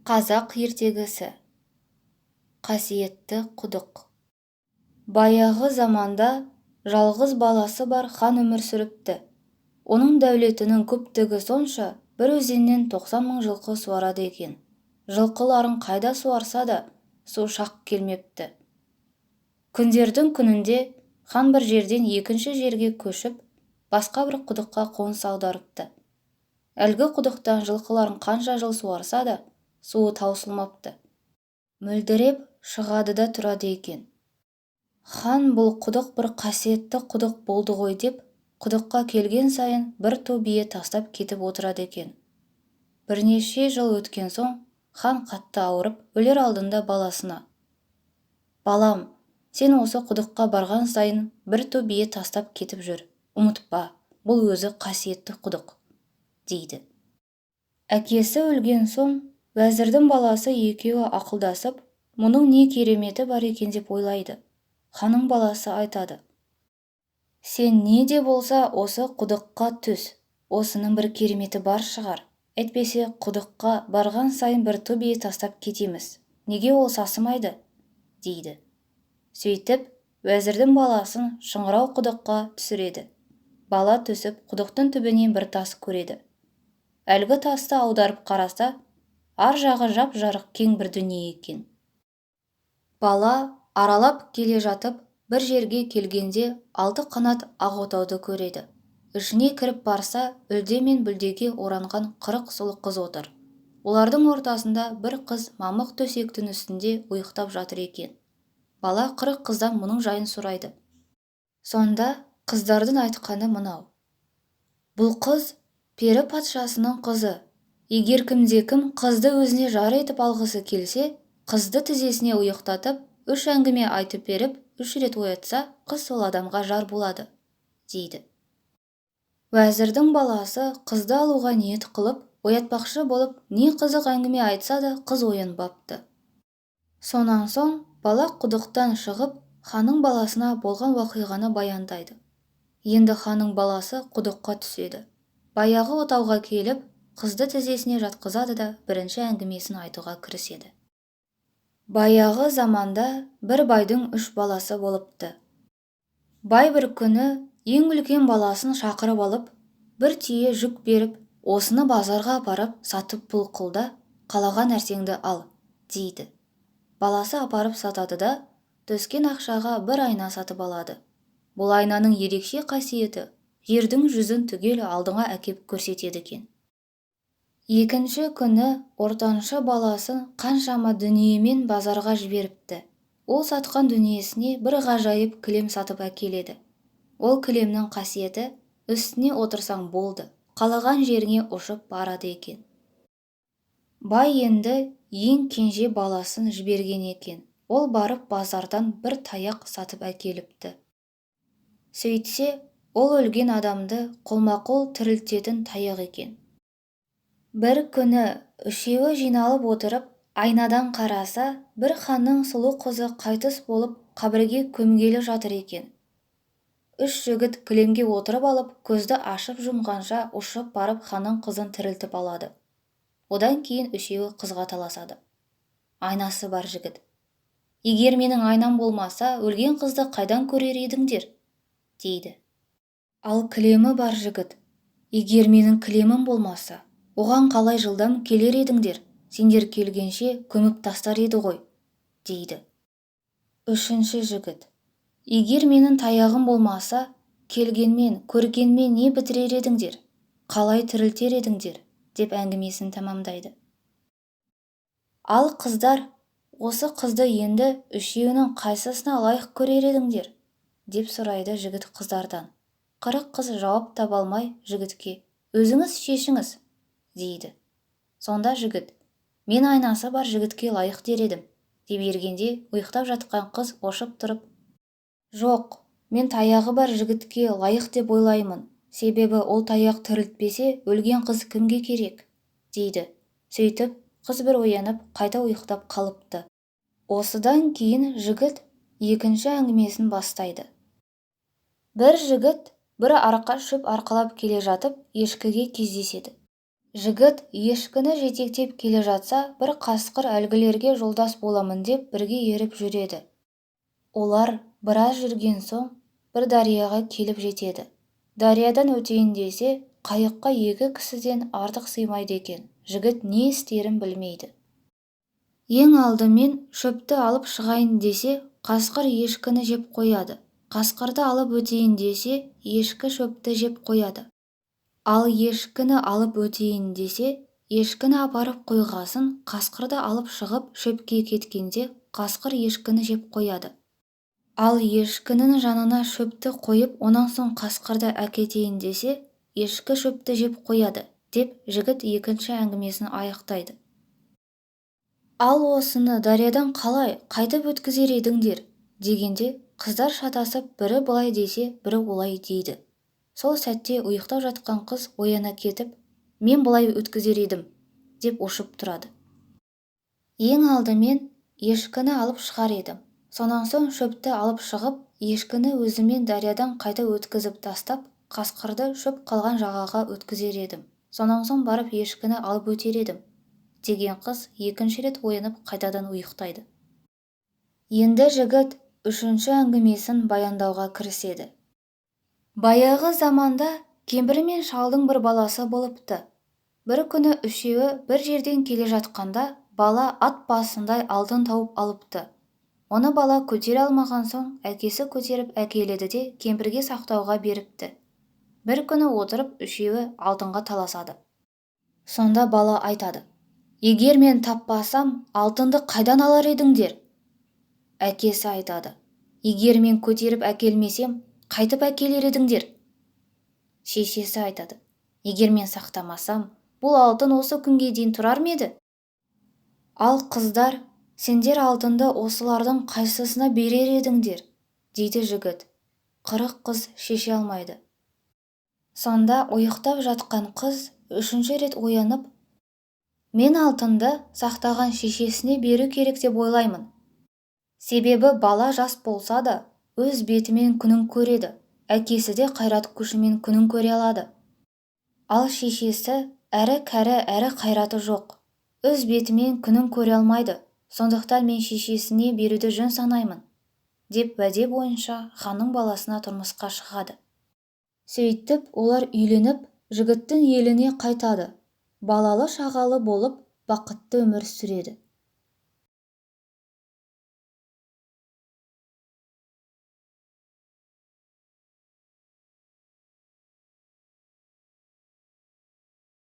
Қазақ ертегісі. Қасиетті құдық. Баяғы заманда жалғыз баласы бар хан өмір сүріпті. Оның дәулетінің көптігі сонша, бір өзеннен 90 мың жылқы суарады екен. Жылқыларын қайда суарса да, су шақ келмепті. Күндердің күнінде хан бір жерден екінші жерге көшіп, басқа бір құдыққа қоныс аударыпты. Әлгі құдықтан жылқыларын қанша жыл суарса да, суы таусылмапты. Мөлдіреп шығады да тұрады екен. Хан бұл құдық бір қасиетті құдық болды ғой деп, құдыққа келген сайын бір ту бие тастап кетіп отырады екен. Бірнеше жыл өткен соң, хан қатты ауырып, өлер алдында баласына: «Балам, сен осы құдыққа барған сайын бір ту бие тастап кетіп жүр. Ұмытпа, бұл өзі қасиетті құдық», дейді. Әкесі өлген соң, уәзірдің баласы екеуі ақылдасып, мұның не кереметі бар екен деп ойлайды. Ханның баласы айтады: «Сен не де болса осы құдыққа түс, осының бір кереметі бар шығар. Әйтпесе құдыққа барған сайын бір ту бие тастап кетеміз. Неге ол сасымайды?» дейді. Сөйтіп, уәзірдің баласын шыңырау құдыққа түсіреді. Бала түсіп, құдықтың түбінен бір тас көреді. Әлгі тасты аударып қараса, ар жағы жап-жарық кең бір дүние екен. Бала аралап келе жатып, бір жерге келгенде 6 қанат ақ отауды көреді. Ішіне кіріп барса, үлде мен бүлдеге оранған 40 сұлу қыз отыр. Олардың ортасында бір қыз мамық төсектің үстінде ұйықтап жатыр екен. Бала 40 қыздан мұның жайын сұрайды. Сонда қыздардың айтқаны мынау: «Бұл қыз пері патшасының қызы. Егер кімде-кім қызды өзіне жар етіп алғысы келсе, қызды тізесіне ұйықтатып, 3 әңгіме айтып беріп, 3 рет оятса, қыз сол адамға жар болады», дейді. Уәзірдің баласы қызды алуға ниет қылып, оятпақшы болып, не қызық әңгіме айтса да, қыз оянбапты. Сонан соң бала құдықтан шығып, ханның баласына болған уақиғаны баяндайды. Енді ханның баласы құдыққа түседі. Баяғы отауға келіп, қызды тізесіне жатқызады да бірінші әңгімесін айтуға кіріседі. Баяғы заманда бір байдың 3 баласы болыпты. Бай бір күні ең үлкен баласын шақырып алып, бір түйе жүк беріп, осыны базарға апарып сатып пұл қыл да, қалаған нәрсеңді ал, дейді. Баласы апарып сатады да, түскен ақшаға бір айна сатып алады. Бұл айнаның ерекше қасиеті, жердің жүзін түгел алдыңа әкеп көрсетеді екен. Екінші күні ортаншы баласын қаншама дүниемен базарға жіберіпті. Ол сатқан дүниесіне бір ғажайып кілем сатып әкеледі. Ол кілемнің қасиеті, үстіне отырсаң болды, қалаған жеріңе ұшып барады екен. Бай енді ең кенже баласын жіберген екен. Ол барып базардан бір таяқ сатып әкеліпті. Сөйтсе, ол өлген адамды қолма-қол тірілтетін таяқ екен. Бір күні үшеуі жиналып отырып, айнадан қараса, бір ханның сұлу қызы қайтыс болып, қабірге көмгелі жатыр екен. 3 жігіт кілемге отырып алып, көзді ашып жұмғанша ұшып барып ханның қызын тірілтіп алады. Одан кейін үшеуі қызға таласады. Айнасы бар жігіт: «Егер менің айнам болмаса, өлген қызды қайдан көрер едіңдер?» дейді. Ал кілемі бар жігіт: «Егер менің кілемім болмаса, оған қалай жылдам келер едіңдер? Сендер келгенше көміп тастар еді ғой», дейді. Үшінші жігіт: «Егер менің таяғым болмаса, келгенмен, көргенмен не бітірер едіңдер? Қалай тірілтер едіңдер?» деп әңгімесін тамамдайды. Ал қыздар: «Осы қызды енді үшеуінің қайсысына лайық көрер едіңдер?» деп сұрайды жігіт қыздардан. 40 қыз жауап таба алмай жігітке: «Өзіңіз шешіңіз», дейді. Сонда жігіт: «Мен айнасы бар жігітке лайық дер едім», деп ергенде, ұйықтап жатқан қыз ұшып тұрып: «Жоқ, мен таяғы бар жігітке лайық деп ойлаймын. Себебі ол таяқ тірілтпесе, өлген қыз кімге керек?» дейді. Сөйтіп, қыз бір оянып, қайта ұйықтап қалыпты. Осыдан кейін жігіт екінші әңгімесін бастайды. Бір жігіт бір арқа шөп арқалап келе жатып, ешкіге кездеседі. Жігіт ешкіні жетектеп келе жатса, бір қасқыр әлгілерге жолдас боламын деп бірге еріп жүреді. Олар біраз жүрген соң бір дарияға келіп жетеді. Дариядан өтейін десе, қайыққа 2 кісіден артық сыймайды екен. Жігіт не істерін білмейді. Ең алдымен шөпті алып шығайын десе, қасқыр ешкіні жеп қояды. Қасқырды алып өтейін десе, ешкі шөпті жеп қояды. Ал ешкіні алып өтейін десе, ешкіні апарып қойғасын, қасқырды алып шығып шөпке кеткенде, қасқыр ешкіні жеп қояды. Ал ешкінің жанына шөпті қойып, онан соң қасқырды әкетейін десе, ешкі шөпті жеп қояды, деп жігіт екінші әңгімесін аяқтайды. Ал осыны дариядан қалай қайтып өткізер едіңдер, дегенде, қыздар шатасып, бірі былай десе, бірі олай дейді. Сол сәтте ұйықтап жатқан қыз ояна кетіп, мен былай өткізер едім, деп ұшып тұрады. Ең алдымен ешкіні алып шығар едім. Сонан соң шөпті алып шығып, ешкіні өзімен дариядан қайта өткізіп тастап, қасқырды шөп қалған жағаға өткізер едім. Сонан соң барып ешкіні алып өтер едім, деген қыз екінші рет оянып қайтадан ұйықтайды. Енді жігіт үшінші әңгімесін баяндауға кіріседі. Баяғы заманда кемпір мен шалдың бір баласы болыпты. Бір күні үшеуі бір жерден келе жатқанда, бала ат басындай алтын тауып алыпты. Оны бала көтере алмаған соң, әкесі көтеріп әкеледі де кемпірге сақтауға беріпті. Бір күні отырып үшеуі алтынға таласады. Сонда бала айтады: егер мен таппасам, алтынды қайдан алар едіңдер? Әкесі айтады: егер мен көтеріп әкелмесем, қайтып әкелер едіңдер? Шешесі айтады: егер мен сақтамасам, бұл алтын осы күнге дейін тұрар ма еді? Ал қыздар: сендер алтынды осылардың қайсысына берер едіңдер? дейді жігіт. 40 қыз шеше алмайды. Сонда ұйықтап жатқан қыз үшінші рет оянып, мен алтынды сақтаған шешесіне беру керек деп ойлаймын. Себебі бала жас болса да, өз бетімен күнін көреді, әкесі де қайрат күшімен күнін көре алады. Ал шешесі әрі кәрі әрі қайраты жоқ, өз бетімен күнін көре алмайды, сондықтан мен шешесіне беруді жөн санаймын, деп уәде бойынша ханның баласына тұрмысқа шығады. Сөйтіп олар үйленіп, жігіттің еліне қайтады, балалы шағалы болып бақытты өмір сүреді.